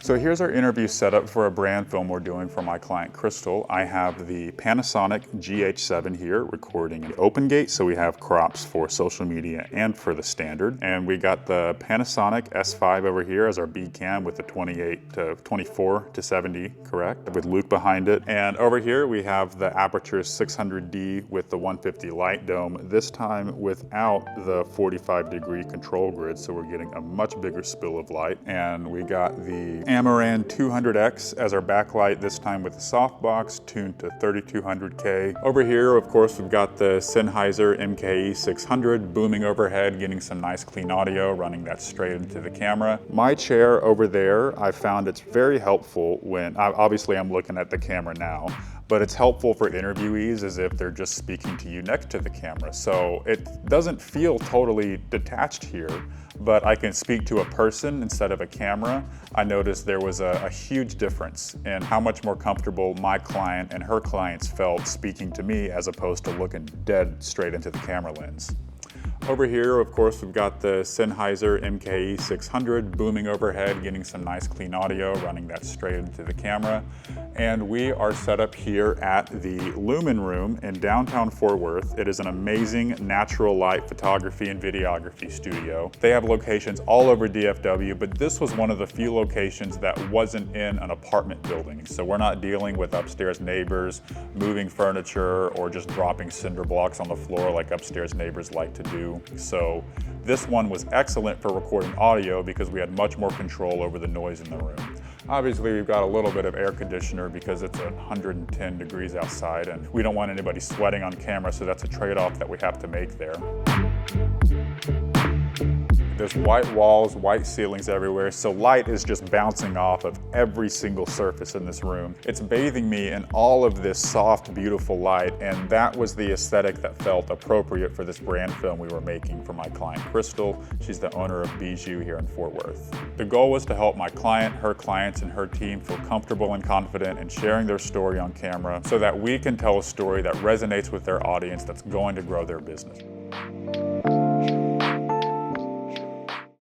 So here's our interview setup for a brand film we're doing for my client Crystal. I have the Panasonic GH7 here recording an open gate, so we have crops for social media and for the standard. And we got the Panasonic S5 over here as our B cam with the 28 to 24 to 70, correct, with Luke behind it. And over here we have the Aperture 600D with the 150 light dome, this time without the 45-degree control grid, so we're getting a much bigger spill of light. And we got the Amaran 200X as our backlight, this time with the softbox tuned to 3200K. Over here, of course, we've got the Sennheiser MKE 600 booming overhead, getting some nice clean audio, running that straight into the camera. My chair over there, I found it's very helpful when, obviously I'm looking at the camera now, but it's helpful for interviewees as if they're just speaking to you next to the camera. So it doesn't feel totally detached here, but I can speak to a person instead of a camera. I noticed there was a huge difference in how much more comfortable my client and her clients felt speaking to me as opposed to looking dead straight into the camera lens. Over here, of course, we've got the Sennheiser MKE 600 booming overhead, getting some nice clean audio, running that straight into the camera. And we are set up here at the Lumen Room in downtown Fort Worth. It is an amazing natural light photography and videography studio. They have locations all over DFW, but this was one of the few locations that wasn't in an apartment building. So we're not dealing with upstairs neighbors, moving furniture, or just dropping cinder blocks on the floor like upstairs neighbors like to do. So this one was excellent for recording audio because we had much more control over the noise in the room. Obviously, we've got a little bit of air conditioner because it's 110 degrees outside and we don't want anybody sweating on camera, so that's a trade-off that we have to make there. There's white walls, white ceilings everywhere, so light is just bouncing off of every single surface in this room. It's bathing me in all of this soft, beautiful light, and that was the aesthetic that felt appropriate for this brand film we were making for my client Crystal. She's the owner of Bijou here in Fort Worth. The goal was to help my client, her clients, and her team feel comfortable and confident in sharing their story on camera so that we can tell a story that resonates with their audience that's going to grow their business.